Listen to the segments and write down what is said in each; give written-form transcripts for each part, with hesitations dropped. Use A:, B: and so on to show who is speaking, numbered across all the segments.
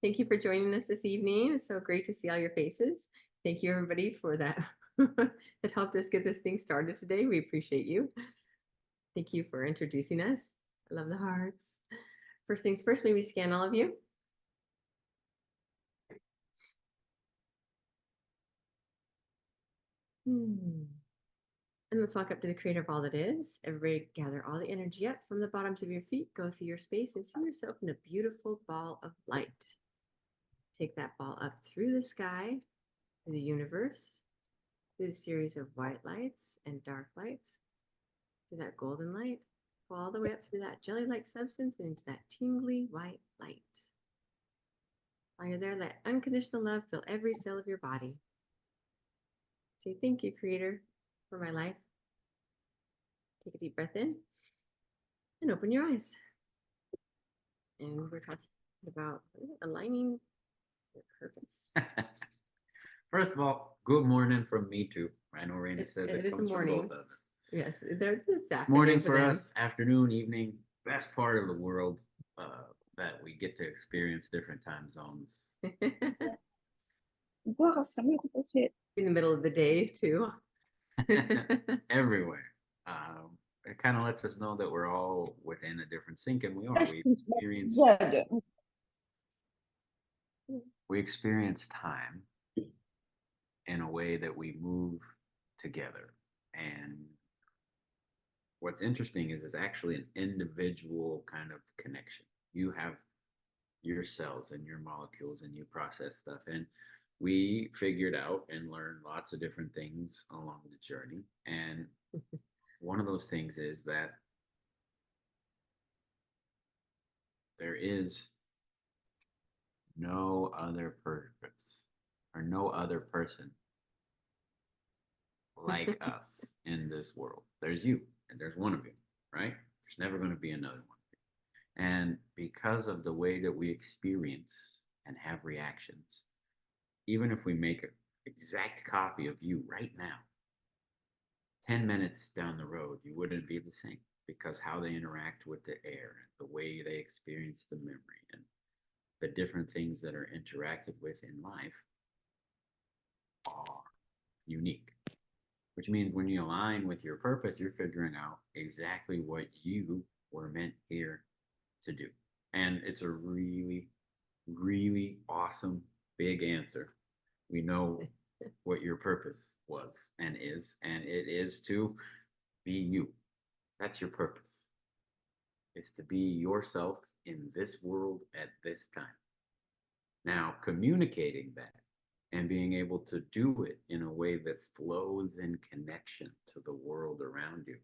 A: Thank you for joining us this evening. It's so great to see all your faces. Thank you, everybody, for that that helped us get this thing started today. We appreciate you. Thank you for introducing us. I love the hearts. First things first, maybe scan all of you. And let's walk up to the creator of all that is. Everybody gather all the energy up from the bottoms of your feet. Go through your space and see yourself in a beautiful ball of light. Take that ball up through the sky, through the universe, through the series of white lights and dark lights, to that golden light, go all the way up through that jelly-like substance and into that tingly white light. While you're there, let unconditional love fill every cell of your body. Say, thank you, Creator, for my life. Take a deep breath in and open your eyes. And we're talking about aligning your purpose.
B: First of all, good morning from me too. I know Raina says it
A: is a
B: comes from
A: morning.
B: both of us.
A: Yes, they're this
B: Morning
A: afternoon
B: for
A: them.
B: us, afternoon, evening, best part of the world that we get to experience different time zones.
A: In the middle of the day too.
B: Everywhere. It kind of lets us know that we're all within a different sync, and we are. We experience time in a way that we move together. And what's interesting is it's actually an individual kind of connection. You have your cells and your molecules and you process stuff. And we figured out and learned lots of different things along the journey. And one of those things is that there is no other purpose or no other person like us in this world. There's you, and there's one of you, right? There's never going to be another one. And because of the way that we experience and have reactions, even if we make an exact copy of you right now, 10 minutes down the road, you wouldn't be the same because how they interact with the air and the way they experience the memory and the different things that are interacted with in life are unique. Which means when you align with your purpose, you're figuring out exactly what you were meant here to do. And it's a really, really awesome, big answer. We know what your purpose was and it is to be you. That's your purpose. Is to be yourself in this world at this time. Now, communicating that and being able to do it in a way that flows in connection to the world around you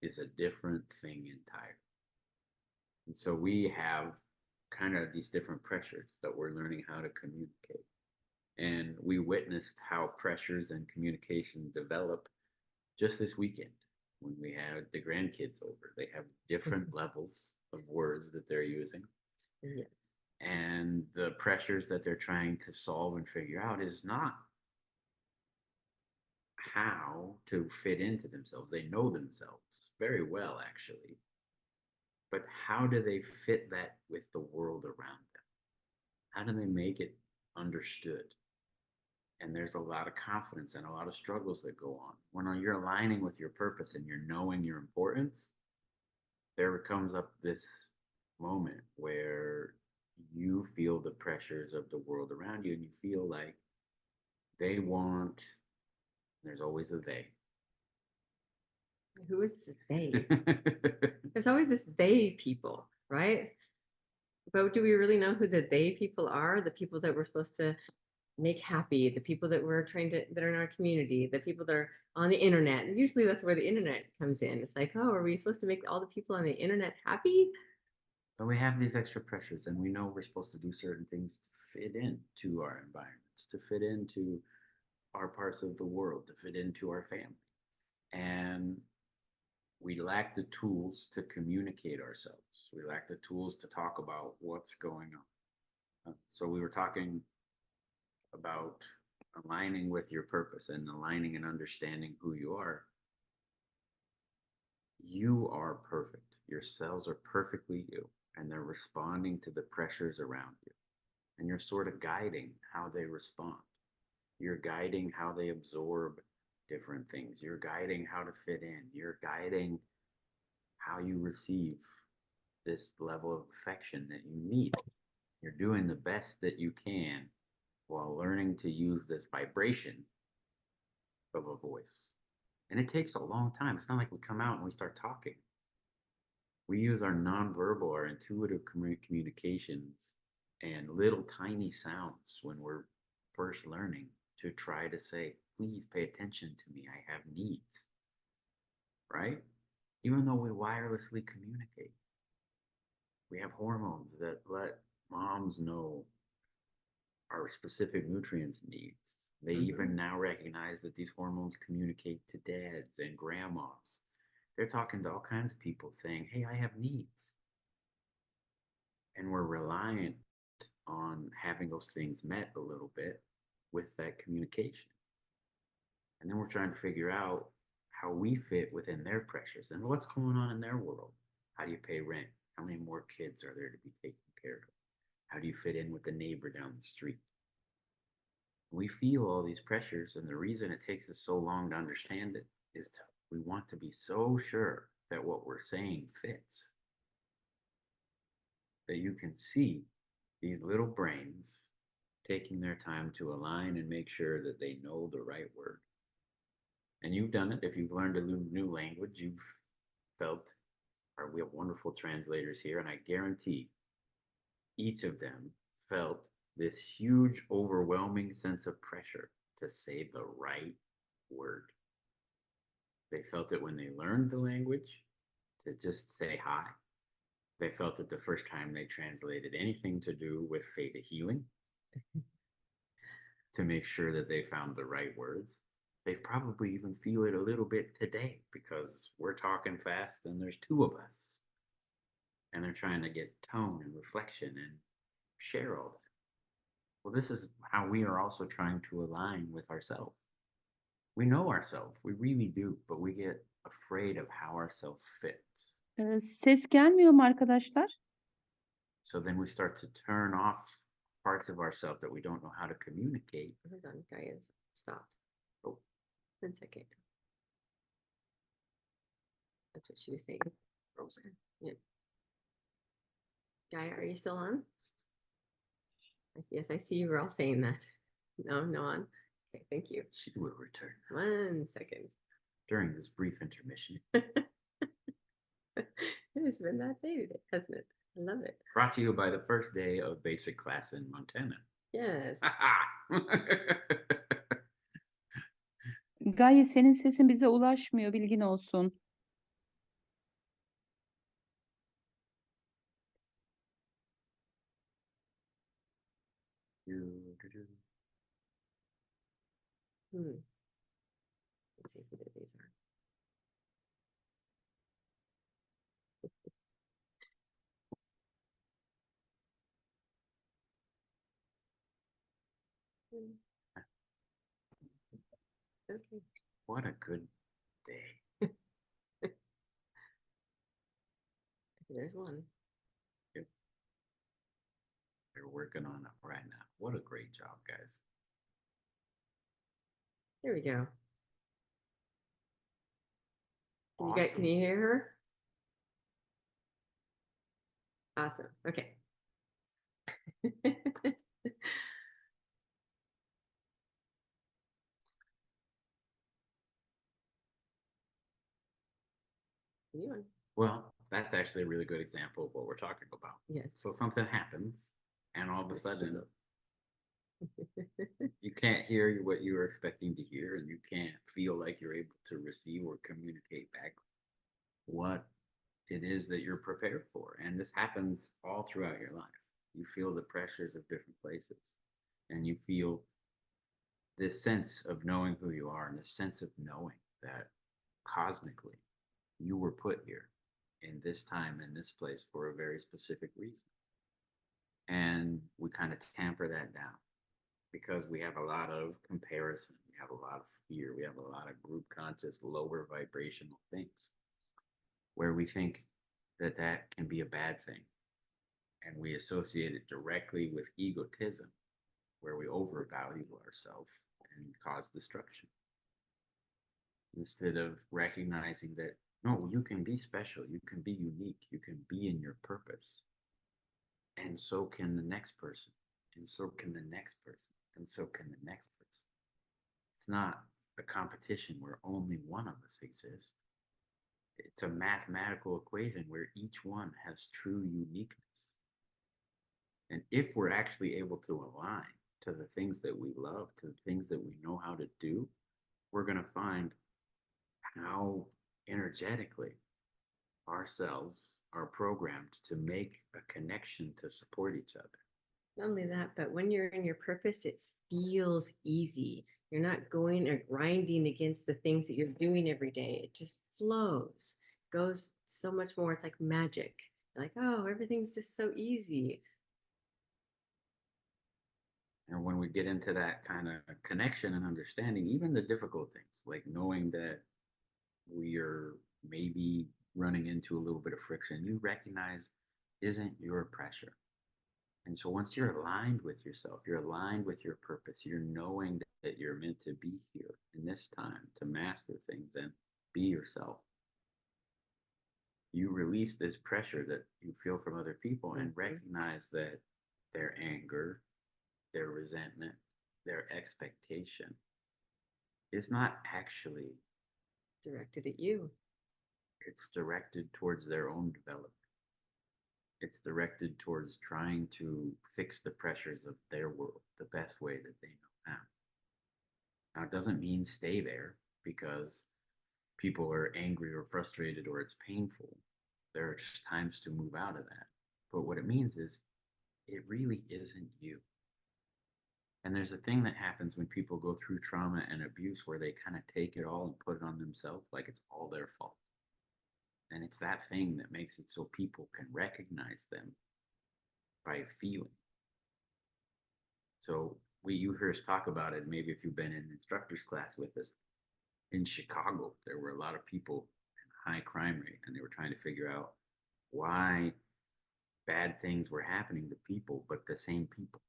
B: is a different thing entirely. And so we have kind of these different pressures that we're learning how to communicate. And we witnessed how pressures and communication develop just this weekend when we had the grandkids over. They have different levels of words that they're using.
A: Yes.
B: And the pressures that they're trying to solve and figure out is not how to fit into themselves. They know themselves very well, actually. But how do they fit that with the world around them? How do they make it understood? And there's a lot of confidence and a lot of struggles that go on. When you're aligning with your purpose and you're knowing your importance, there comes up this moment where you feel the pressures of the world around you and you feel like they want, there's always a they.
A: Who is this they? There's always this they people, right? But do we really know who the they people are? The people that we're supposed to make happy, the people that we're trying to, that are in our community, the people that are on the internet. Usually that's where the internet comes in. It's like, oh, are we supposed to make all the people on the internet happy?
B: But we have these extra pressures and we know we're supposed to do certain things to fit into our environments, to fit into our parts of the world, to fit into our family. And we lack the tools to communicate ourselves. We lack the tools to talk about what's going on. So we were talking about aligning with your purpose and aligning and understanding who you are. You are perfect. Your cells are perfectly you, and they're responding to the pressures around you. and you're sort of guiding how they respond. You're guiding how they absorb different things. You're guiding how to fit in. You're guiding how you receive this level of affection that you need. You're doing the best that you can while learning to use this vibration of a voice. And it takes a long time. It's not like we come out and we start talking. We use our nonverbal, our intuitive communications and little tiny sounds when we're first learning to try to say, please pay attention to me. I have needs, right? Even though we wirelessly communicate, we have hormones that let moms know our specific nutrients needs. They even now recognize that these hormones communicate to dads and grandmas. They're talking to all kinds of people saying, hey, I have needs. And we're reliant on having those things met a little bit with that communication. And then we're trying to figure out how we fit within their pressures and what's going on in their world. How do you pay rent? How many more kids are there to be taken care of? How do you fit in with the neighbor down the street? We feel all these pressures, and the reason it takes us so long to understand it is we want to be so sure that what we're saying fits. That you can see these little brains taking their time to align and make sure that they know the right word. And you've done it. If you've learned a new language, you've felt, or we have wonderful translators here, and I guarantee each of them felt this huge, overwhelming sense of pressure to say the right word. They felt it when they learned the language to just say hi. They felt it the first time they translated anything to do with theta healing to make sure that they found the right words. They probably even feel it a little bit today because we're talking fast and there's two of us. And they're trying to get tone and reflection and share all that. Well, this is how we are also trying to align with ourselves. We know ourselves, we really do, but we get afraid of how ourselves fits.
C: Ses gelmiyor mu arkadaşlar?
B: So then we start to turn off parts of ourselves that we don't know how to communicate.
A: Hold on, Gaia stopped.
B: Oh.
A: 1 second. That's what she was saying.
B: Frozen.
A: Yeah. Gaia, are you still on? Yes, I see you were all saying that. No, no on. Okay, thank you.
B: She will return
A: 1 second.
B: during this brief intermission.
A: It has been that day today, hasn't it? I love it.
B: Brought to you by the first day of basic class in Montana.
A: Yes.
C: Gaye senin sesin bize ulaşmıyor, bilgin olsun.
A: Let's see who these are. Okay.
B: What a good day.
A: There's one.
B: They're working on it right now. What a great job, guys.
A: Here we go.
B: Awesome.
A: Can you hear her? Awesome. Okay. New one.
B: Well, that's actually a really good example of what we're talking about.
A: Yes.
B: So something happens, and all of a sudden, you can't hear what you were expecting to hear, and you can't feel like you're able to receive or communicate back what it is that you're prepared for. And this happens all throughout your life. You feel the pressures of different places, and you feel this sense of knowing who you are and this sense of knowing that cosmically you were put here in this time in this place for a very specific reason. And we kind of tamper that down because we have a lot of comparison, we have a lot of fear, we have a lot of group conscious, lower vibrational things where we think that that can be a bad thing. And we associate it directly with egotism, where we overvalue ourselves and cause destruction. Instead of recognizing that, no, you can be special, you can be unique, you can be in your purpose. And so can the next person, and so can the next person, and so can the next person. It's not a competition where only one of us exists. It's a mathematical equation where each one has true uniqueness. And if we're actually able to align to the things that we love, to the things that we know how to do, we're going to find how energetically our cells are programmed to make a connection to support each other.
A: Not only that, but when you're in your purpose, it feels easy. You're not going or grinding against the things that you're doing every day. It just flows, goes so much more. It's like magic. You're like, oh, everything's just so easy.
B: And when we get into that kind of connection and understanding, even the difficult things, like knowing that we are maybe running into a little bit of friction, you recognize isn't your pressure. And so once you're aligned with yourself, you're aligned with your purpose, you're knowing that you're meant to be here in this time to master things and be yourself. You release this pressure that you feel from other people and recognize that their anger, their resentment, their expectation is not actually
A: Directed at you.
B: it's directed towards their own development. It's directed towards trying to fix the pressures of their world the best way that they know how. Now, it doesn't mean stay there because people are angry or frustrated or it's painful. There are just times to move out of that. But what it means is it really isn't you. And there's a thing that happens when people go through trauma and abuse where they kind of take it all and put it on themselves like it's all their fault. And it's that thing that makes it so people can recognize them by feeling. So you hear us talk about it, maybe if you've been in instructor's class with us. In Chicago, there were a lot of people in high crime rate, and they were trying to figure out why bad things were happening to people, but the same people.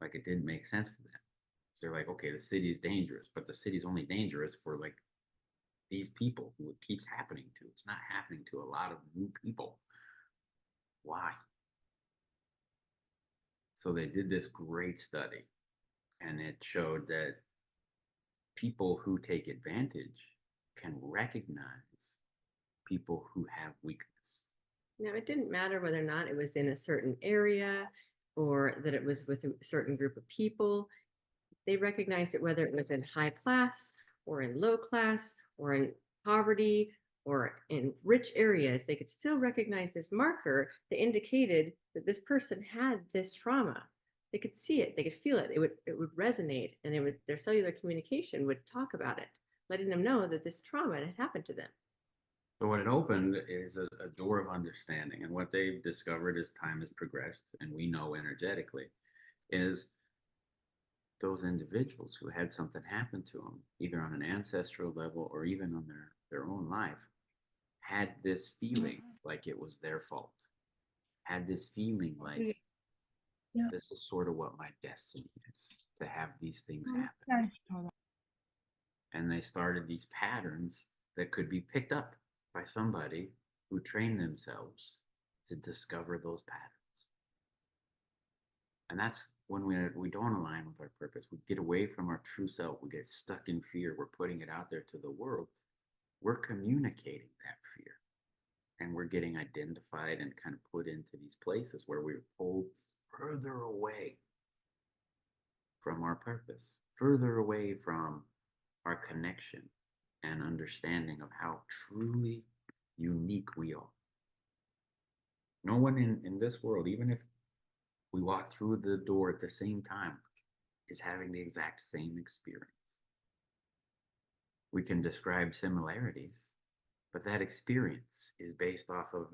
B: Like it didn't make sense to them. So they're like, okay, the city is dangerous, but the city's only dangerous for like these people who it keeps happening to. It's not happening to a lot of new people. Why? So they did this great study, and it showed that people who take advantage can recognize people who have weakness.
A: Now, it didn't matter whether or not it was in a certain area or that it was with a certain group of people. They recognized it whether it was in high class or in low class or in poverty or in rich areas. They could still recognize this marker that indicated that this person had this trauma. They could see it, they could feel it. It would resonate, and their cellular communication would talk about it, letting them know that this trauma had happened to them.
B: So what it opened is a door of understanding. And what they've discovered as time has progressed, and we know energetically, is those individuals who had something happen to them, either on an ancestral level or even on their own life, had this feeling like it was their fault, had this feeling like this is sort of what my destiny is, to have these things happen. And they started these patterns that could be picked up by somebody who trained themselves to discover those patterns. And that's when we don't align with our purpose. We get away from our true self. We get stuck in fear. We're putting it out there to the world. We're communicating that fear. And we're getting identified and kind of put into these places where we're pulled further away from our purpose, further away from our connection and understanding of how truly unique we are. No one in this world, even if we walk through the door at the same time, is having the exact same experience. We can describe similarities, but that experience is based off of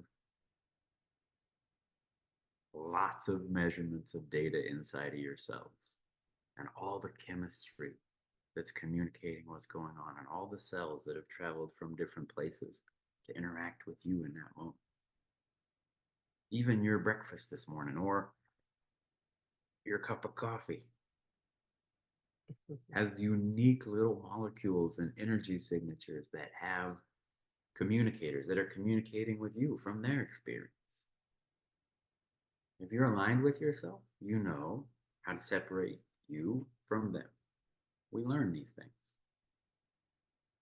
B: lots of measurements of data inside of yourselves and all the chemistry that's communicating what's going on and all the cells that have traveled from different places to interact with you in that moment. even your breakfast this morning or your cup of coffee has unique little molecules and energy signatures that have communicators that are communicating with you from their experience. If you're aligned with yourself, you know how to separate you from them. We learn these things,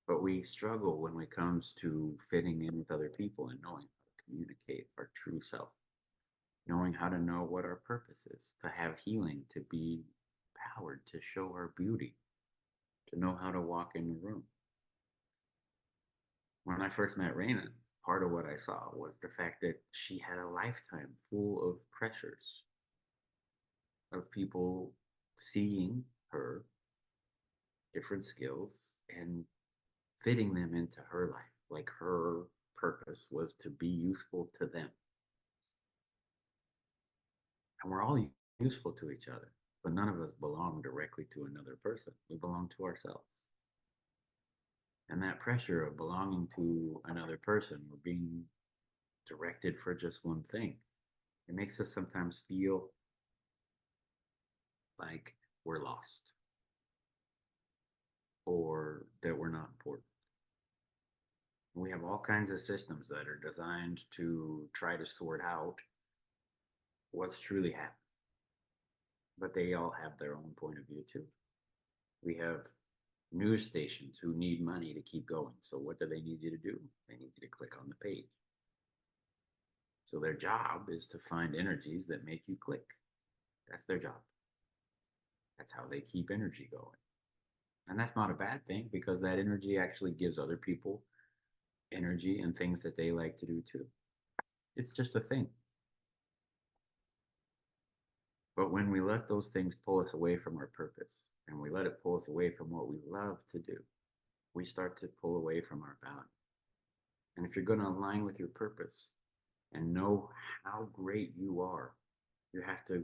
B: but we struggle when it comes to fitting in with other people and knowing how to communicate our true self, knowing how to know what our purpose is, to have healing, to be empowered, to show our beauty, to know how to walk in the room. When I first met Raina, part of what I saw was the fact that she had a lifetime full of pressures of people seeing her different skills and fitting them into her life. Like her purpose was to be useful to them. And we're all useful to each other, but none of us belong directly to another person. We belong to ourselves. And that pressure of belonging to another person or being directed for just one thing, it makes us sometimes feel like we're lost or that we're not important. We have all kinds of systems that are designed to try to sort out what's truly happening, but they all have their own point of view too. We have news stations who need money to keep going. So what do they need you to do? They need you to click on the page. So their job is to find energies that make you click. That's their job. That's how they keep energy going. And that's not a bad thing because that energy actually gives other people energy and things that they like to do too. It's just a thing. But when we let those things pull us away from our purpose and we let it pull us away from what we love to do, we start to pull away from our value. And if you're going to align with your purpose and know how great you are, you have to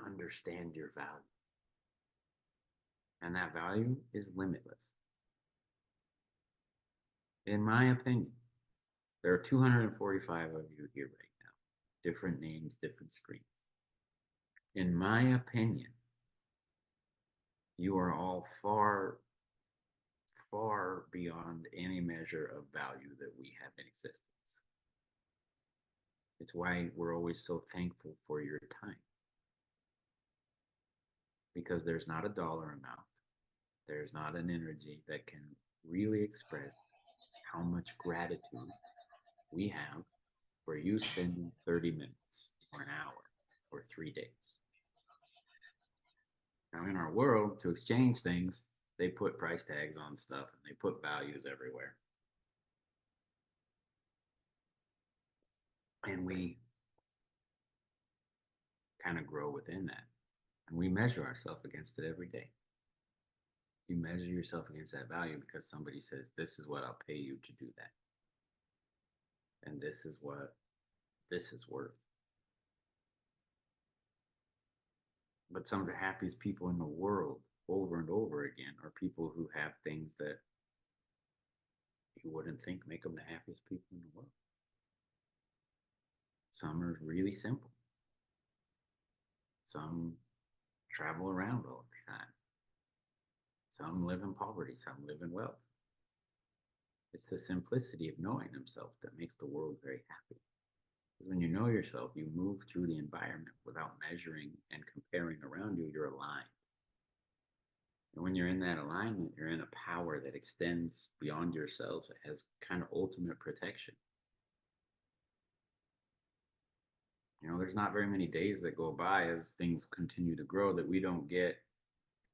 B: understand your value. And that value is limitless. In my opinion, there are 245 of you here right now, different names, different screens. In my opinion, you are all far, far beyond any measure of value that we have in existence. It's why we're always so thankful for your time. Because there's not a dollar amount, there's not an energy that can really express how much gratitude we have for you spending 30 minutes or an hour or 3 days. Now, in our world, to exchange things, they put price tags on stuff and they put values everywhere. And we kind of grow within that. And we measure ourselves against it every day. You measure yourself against that value because somebody says, this is what I'll pay you to do that. And this is what this is worth. But some of the happiest people in the world over and over again are people who have things that you wouldn't think make them the happiest people in the world. Some are really simple. Some travel around all the time. Some live in poverty, some live in wealth. It's the simplicity of knowing themselves that makes the world very happy. Because when you know yourself, you move through the environment without measuring and comparing around you, you're aligned. And when you're in that alignment, you're in a power that extends beyond yourselves. It has kind of ultimate protection. You know, there's not very many days that go by as things continue to grow that we don't get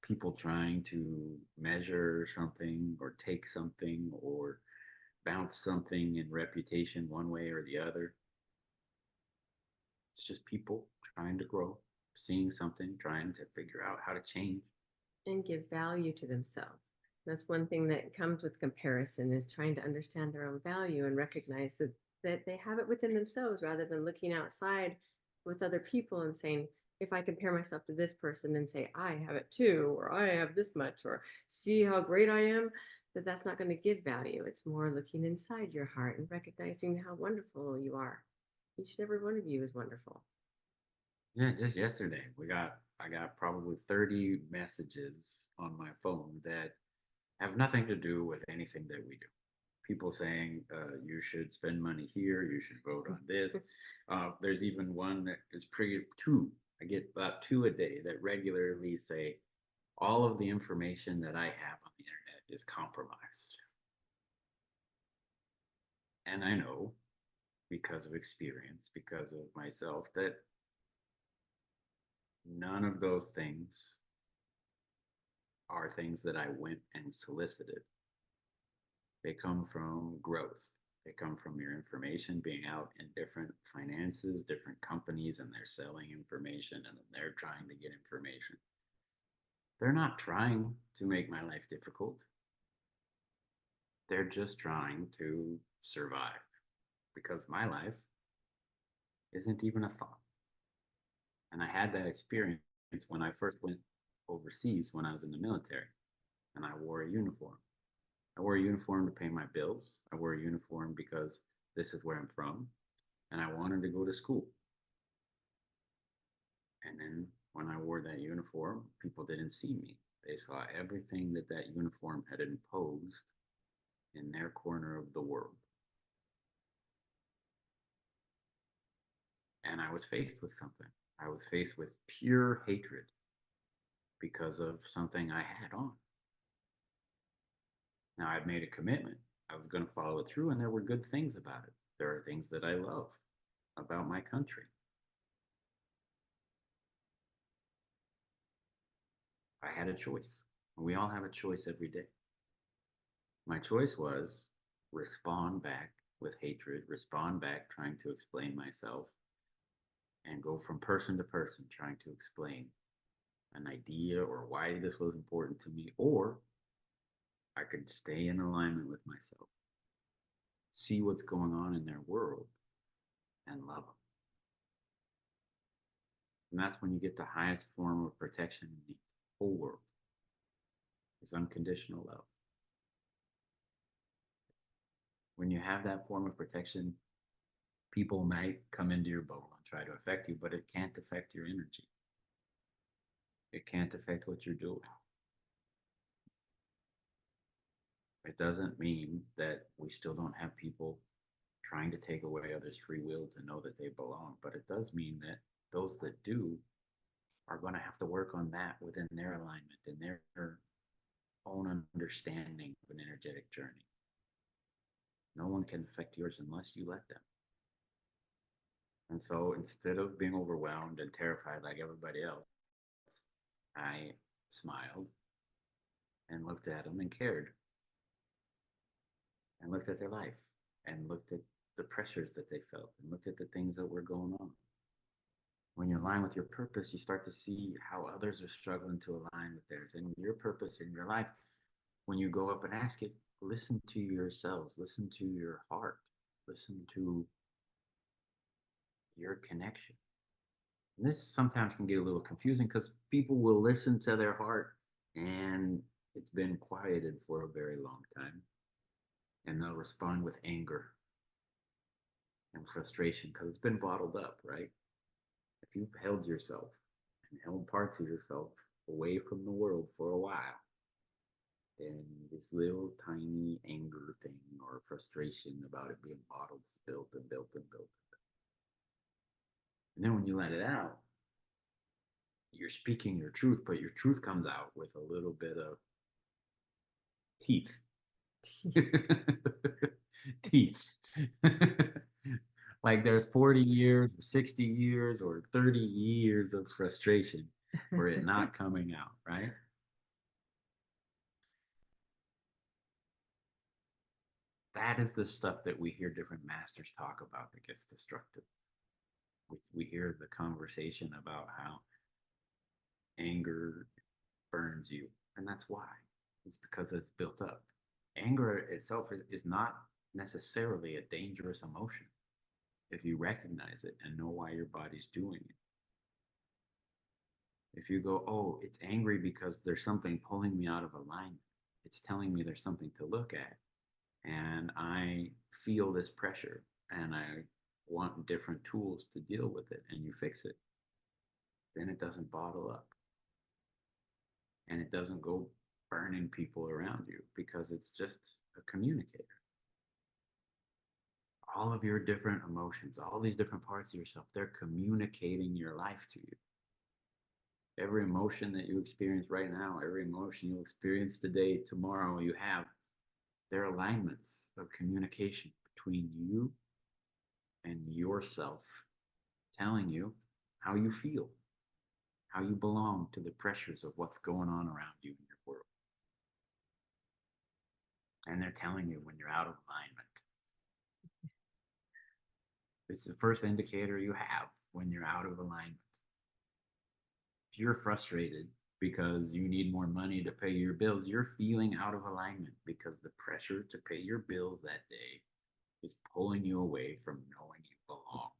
B: people trying to measure something or take something or bounce something in reputation one way or the other. It's just people trying to grow, seeing something, trying to figure out how to change.
A: And give value to themselves. That's one thing that comes with comparison is trying to understand their own value and recognize that they have it within themselves rather than looking outside with other people and saying, if I compare myself to this person and say, I have it too, or I have this much, or see how great I am, that's not going to give value. It's more looking inside your heart and recognizing how wonderful you are. Each and every one of you is wonderful.
B: Yeah, just yesterday, I got probably 30 messages on my phone that have nothing to do with anything that we do. People saying, you should spend money here, you should vote on this. There's even one that is two. I get about two a day that regularly say, all of the information that I have on the internet is compromised. And I know because of experience, because of myself, that none of those things are things that I went and solicited. They come from growth. They come from your information being out in different finances, different companies, and they're selling information and they're trying to get information. They're not trying to make my life difficult. They're just trying to survive because my life isn't even a thought. And I had that experience when I first went overseas when I was in the military and I wore a uniform. I wore a uniform to pay my bills. I wore a uniform because this is where I'm from and I wanted to go to school. And then when I wore that uniform, people didn't see me. They saw everything that that uniform had imposed in their corner of the world. And I was faced with something. I was faced with pure hatred because of something I had on. Now, I'd made a commitment. I was going to follow it through, and there were good things about it. There are things that I love about my country. I had a choice. We all have a choice every day. My choice was respond back with hatred, respond back trying to explain myself, and go from person to person trying to explain an idea or why this was important to me, or I could stay in alignment with myself, see what's going on in their world, and love them. And that's when you get the highest form of protection in the whole world. It's unconditional love. When you have that form of protection, people might come into your bubble and try to affect you, but it can't affect your energy. It can't affect what you're doing. It doesn't mean that we still don't have people trying to take away others' free will to know that they belong, but it does mean that those that do are going to have to work on that within their alignment and their own understanding of an energetic journey. No one can affect yours unless you let them. And so instead of being overwhelmed and terrified like everybody else, I smiled and looked at them and cared and looked at their life and looked at the pressures that they felt and looked at the things that were going on. When you align with your purpose, you start to see how others are struggling to align with theirs. And your purpose in your life, when you go up and ask it, listen to yourselves, listen to your heart, listen to your connection. And this sometimes can get a little confusing because people will listen to their heart and it's been quieted for a very long time. And they'll respond with anger and frustration because it's been bottled up, right? If you've held yourself and held parts of yourself away from the world for a while, then this little tiny anger thing or frustration about it being bottled is built and built and built. And then when you let it out, you're speaking your truth, but your truth comes out with a little bit of teeth. Teeth. Like there's 40 years, or 60 years, or 30 years of frustration for it not coming out, right? That is the stuff that we hear different masters talk about that gets destructive. We hear the conversation about how anger burns you, and that's why. It's because it's built up. Anger itself is not necessarily a dangerous emotion if you recognize it and know why your body's doing it. If you go, oh, it's angry because there's something pulling me out of alignment, it's telling me there's something to look at, and I feel this pressure, and I want different tools to deal with it and you fix it, then it doesn't bottle up and it doesn't go burning people around you because it's just a communicator. All of your different emotions, all these different parts of yourself, they're communicating your life to you. Every emotion that you experience right now, every emotion you'll experience today, tomorrow, they're alignments of communication between you and yourself, telling you how you feel, how you belong to the pressures of what's going on around you in your world. And they're telling you when you're out of alignment. This is the first indicator you have when you're out of alignment. If you're frustrated because you need more money to pay your bills, you're feeling out of alignment because the pressure to pay your bills that day is pulling you away from knowing you belong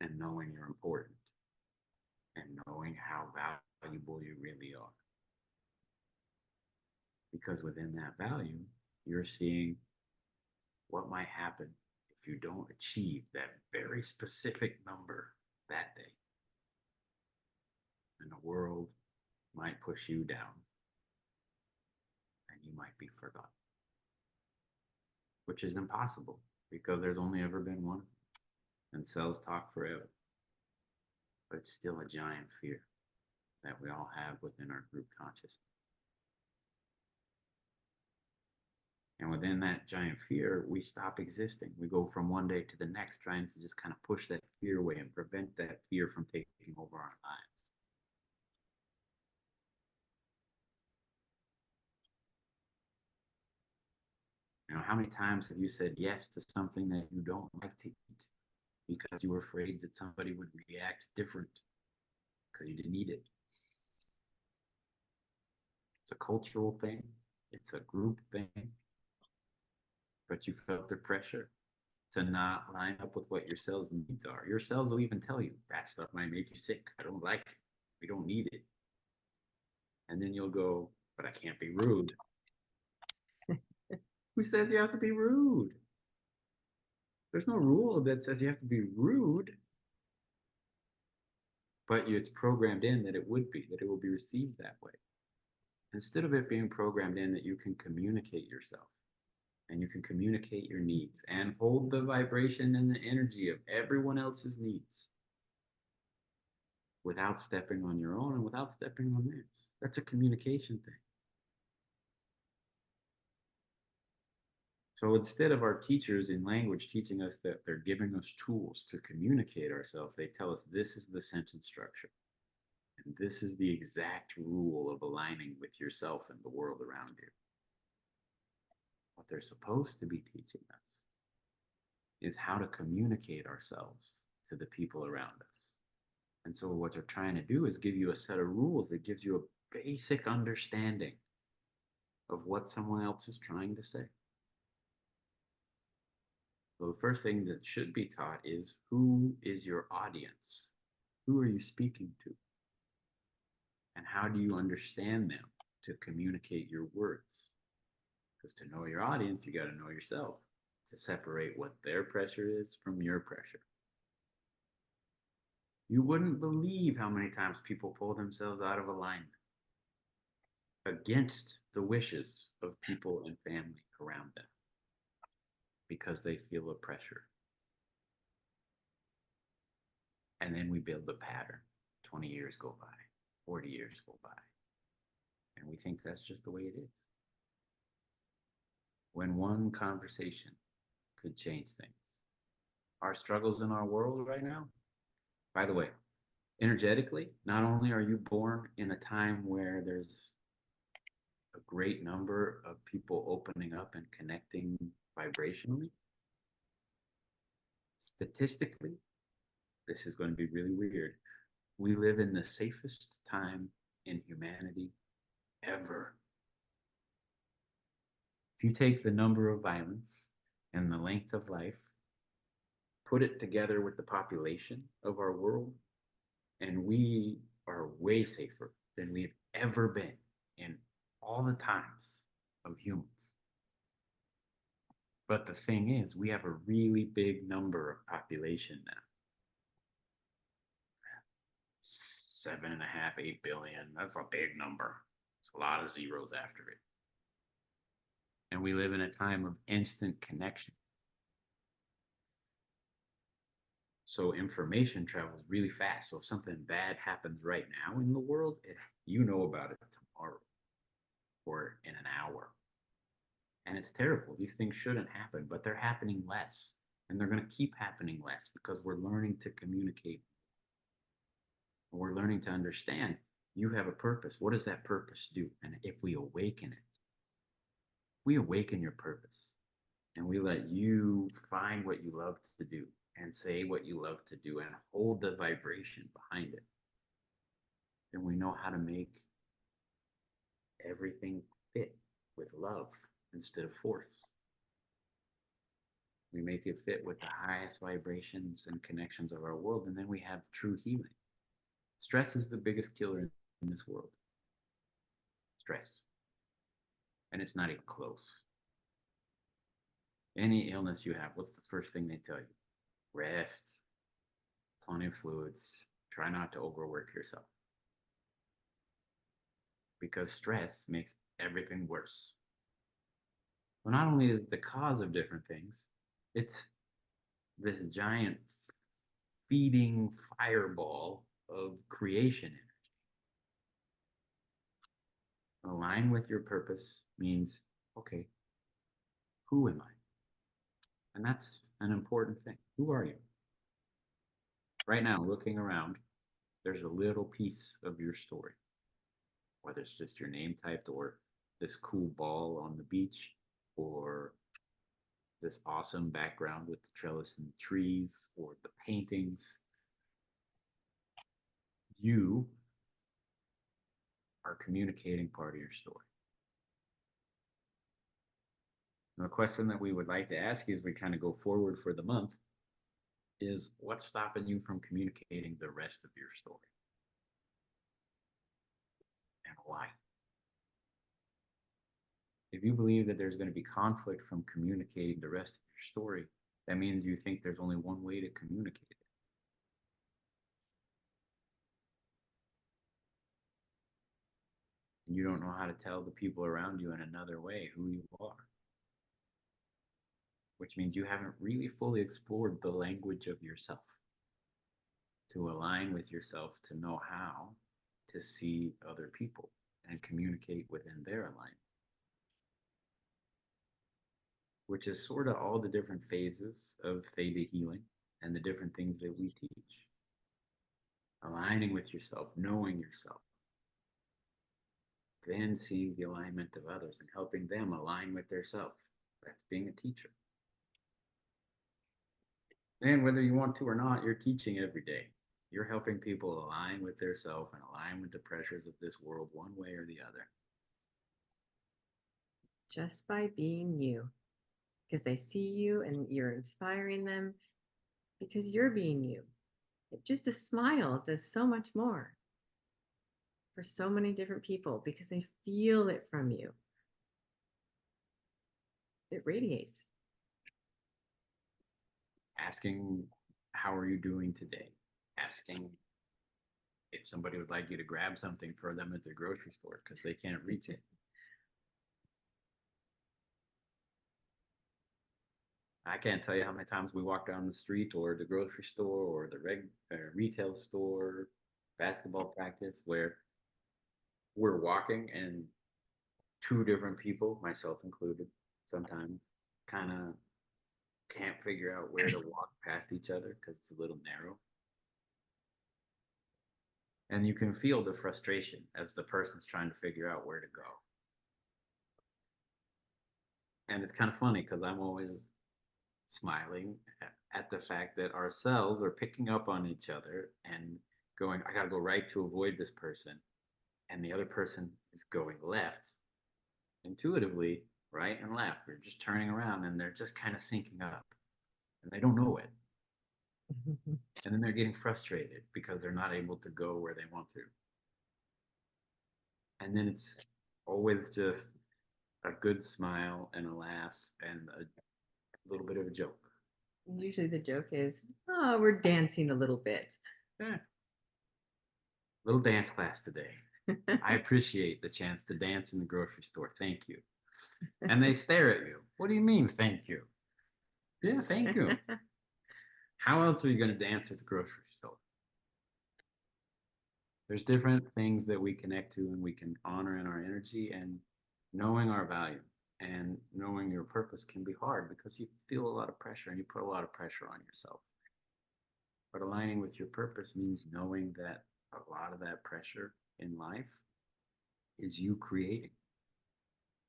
B: and knowing you're important and knowing how valuable you really are. Because within that value, you're seeing what might happen if you don't achieve that very specific number that day. And the world might push you down and you might be forgotten, which is impossible because there's only ever been one and cells talk forever. But it's still a giant fear that we all have within our group consciousness. And within that giant fear, we stop existing. We go from one day to the next, trying to just kind of push that fear away and prevent that fear from taking over our lives. You know, how many times have you said yes to something that you don't like to eat because you were afraid that somebody would react different because you didn't eat it? It's a cultural thing. It's a group thing. But you felt the pressure to not line up with what your cells' needs are. Your cells will even tell you that stuff might make you sick. I don't like it. We don't need it. And then you'll go, but I can't be rude. Who says you have to be rude? There's no rule that says you have to be rude. But it's programmed in that it would be, that it will be received that way. Instead of it being programmed in that you can communicate yourself and you can communicate your needs and hold the vibration and the energy of everyone else's needs without stepping on your own and without stepping on theirs. That's a communication thing. So instead of our teachers in language teaching us that they're giving us tools to communicate ourselves, they tell us this is the sentence structure. And this is the exact rule of aligning with yourself and the world around you. What they're supposed to be teaching us is how to communicate ourselves to the people around us. And so what they're trying to do is give you a set of rules that gives you a basic understanding of what someone else is trying to say. So the first thing that should be taught is, who is your audience? Who are you speaking to? And how do you understand them to communicate your words? Because to know your audience, you got to know yourself to separate what their pressure is from your pressure. You wouldn't believe how many times people pull themselves out of alignment against the wishes of people and family around them because they feel a pressure. And then we build a pattern. 20 years go by, 40 years go by, and we think that's just the way it is. When one conversation could change things. Our struggles in our world right now, by the way, energetically, not only are you born in a time where there's a great number of people opening up and connecting vibrationally, statistically, this is going to be really weird. We live in the safest time in humanity ever. If you take the number of violence and the length of life, put it together with the population of our world, and we are way safer than we've ever been in all the times of humans. But the thing is, we have a really big number of population now. 7.5, 8 billion. That's a big number. It's a lot of zeros after it. And we live in a time of instant connection. So information travels really fast. So if something bad happens right now in the world, you know about it tomorrow or in an hour. And it's terrible. These things shouldn't happen, but they're happening less. And they're going to keep happening less because we're learning to communicate. We're learning to understand you have a purpose. What does that purpose do? And if we awaken it, we awaken your purpose and we let you find what you love to do and say what you love to do and hold the vibration behind it. Then we know how to make everything fit with love instead of force. We make it fit with the highest vibrations and connections of our world, and then we have true healing. Stress is the biggest killer in this world. Stress. And it's not even close. Any illness you have, what's the first thing they tell you? Rest, plenty of fluids, try not to overwork yourself. Because stress makes everything worse. Well, not only is it the cause of different things, it's this giant feeding fireball of creation energy. Align with your purpose means, okay, who am I? And that's an important thing. Who are you? Right now, looking around, there's a little piece of your story, whether it's just your name typed or this cool ball on the beach or this awesome background with the trellis and the trees or the paintings. You are communicating part of your story. Now, the question that we would like to ask you as we kind of go forward for the month is what's stopping you from communicating the rest of your story? And why? If you believe that there's going to be conflict from communicating the rest of your story, that means you think there's only one way to communicate it. And you don't know how to tell the people around you in another way who you are. Which means you haven't really fully explored the language of yourself. To align with yourself, to know how to see other people and communicate within their alignment. Which is sort of all the different phases of theta healing and the different things that we teach. Aligning with yourself, knowing yourself, then seeing the alignment of others and helping them align with their self. That's being a teacher. And whether you want to or not, you're teaching every day. You're helping people align with their self and align with the pressures of this world one way or the other.
A: Just by being you. Because they see you and you're inspiring them because you're being you. Just a smile does so much more for so many different people because they feel it from you. It radiates.
B: Asking, how are you doing today? Asking if somebody would like you to grab something for them at their grocery store because they can't reach it. I can't tell you how many times we walk down the street or the grocery store or the retail store, basketball practice, where we're walking and two different people, myself included, sometimes kind of can't figure out where to walk past each other because it's a little narrow. And you can feel the frustration as the person's trying to figure out where to go. And it's kind of funny because I'm always smiling at the fact that our cells are picking up on each other and going, I got to go right to avoid this person. And the other person is going left intuitively, right and left. They're just turning around and they're just kind of syncing up and they don't know it. And then they're getting frustrated because they're not able to go where they want to. And then it's always just a good smile and a laugh and a little bit of a joke.
A: Usually the joke is, oh, we're dancing a little bit.
B: Yeah. Little dance class today. I appreciate the chance to dance in the grocery store. Thank you. And they stare at you. What do you mean, thank you? Yeah, thank you. How else are you going to dance at the grocery store? There's different things that we connect to and we can honor in our energy, and knowing our value and knowing your purpose can be hard because you feel a lot of pressure and you put a lot of pressure on yourself. But aligning with your purpose means knowing that a lot of that pressure in life is you creating,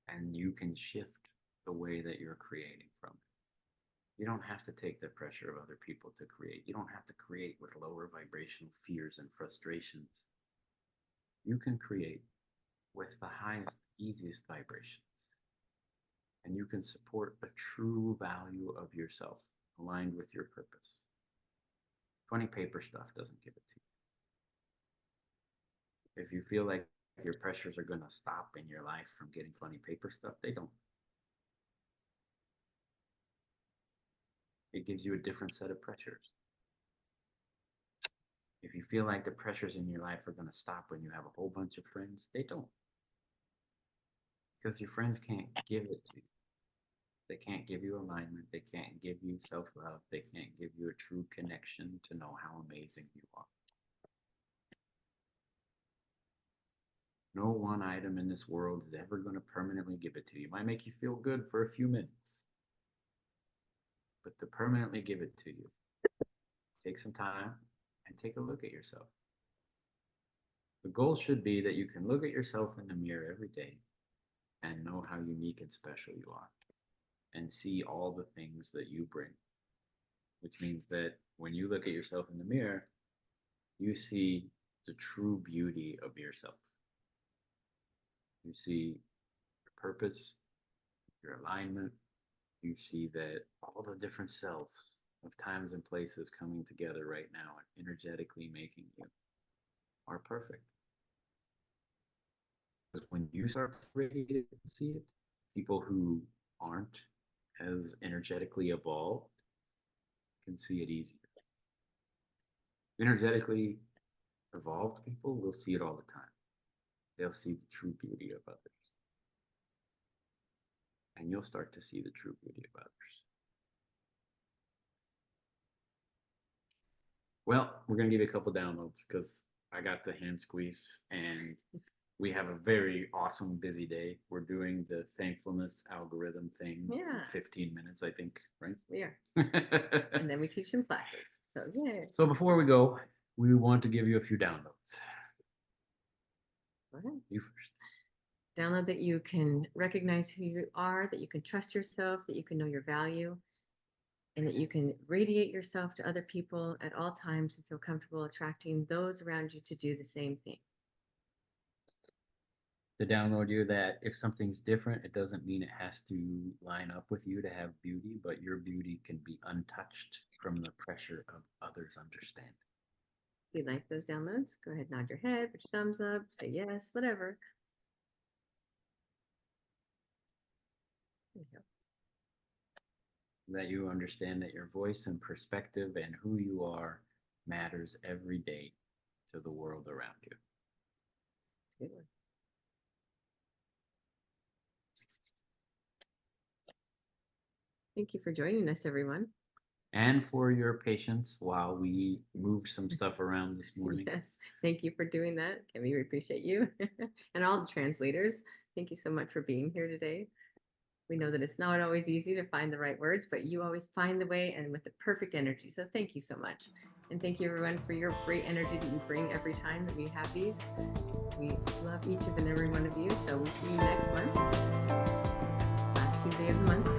B: and you can shift the way that you're creating from it. You don't have to take the pressure of other people to create. You don't have to create with lower vibrational fears and frustrations. You can create with the highest, easiest vibrations. And you can support a true value of yourself aligned with your purpose. Funny paper stuff doesn't give it to you. If you feel like your pressures are going to stop in your life from getting funny paper stuff, they don't. It gives you a different set of pressures. If you feel like the pressures in your life are going to stop when you have a whole bunch of friends, they don't. Because your friends can't give it to you. They can't give you alignment. They can't give you self-love. They can't give you a true connection to know how amazing you are. No one item in this world is ever going to permanently give it to you. It might make you feel good for a few minutes. But to permanently give it to you, take some time and take a look at yourself. The goal should be that you can look at yourself in the mirror every day and know how unique and special you are, and see all the things that you bring. Which means that when you look at yourself in the mirror, you see the true beauty of yourself. You see your purpose, your alignment. You see that all the different cells of times and places coming together right now and energetically making you are perfect. Because when you start to radiate it and see it, people who aren't as energetically evolved can see it easier. Energetically evolved people will see it all the time. They'll see the true beauty of others. And you'll start to see the true beauty of others. Well, we're going to give you a couple downloads because I got the hand squeeze and we have a very awesome, busy day. We're doing the thankfulness algorithm thing in 15 minutes, I think, right?
A: We are. And then we teach some classes. So, yeah.
B: So before we go, we want to give you a few downloads.
A: Go ahead.
B: You first.
A: Download that you can recognize who you are, that you can trust yourself, that you can know your value, and that you can radiate yourself to other people at all times and feel comfortable attracting those around you to do the same thing.
B: To download you that if something's different, it doesn't mean it has to line up with you to have beauty, but your beauty can be untouched from the pressure of others' understanding.
A: If you like those downloads, go ahead, nod your head, put your thumbs up, say yes, whatever. There you go.
B: That you understand that your voice and perspective and who you are matters every day to the world around you.
A: Good one. Thank you for joining us, everyone.
B: And for your patience while we moved some stuff around this morning.
A: Yes, thank you for doing that. We appreciate you. And all the translators, thank you so much for being here today. We know that it's not always easy to find the right words, but you always find the way and with the perfect energy. So thank you so much. And thank you everyone for your great energy that you bring every time that we have these. We love each and every one of you. So we'll see you next month. Last Tuesday of the month.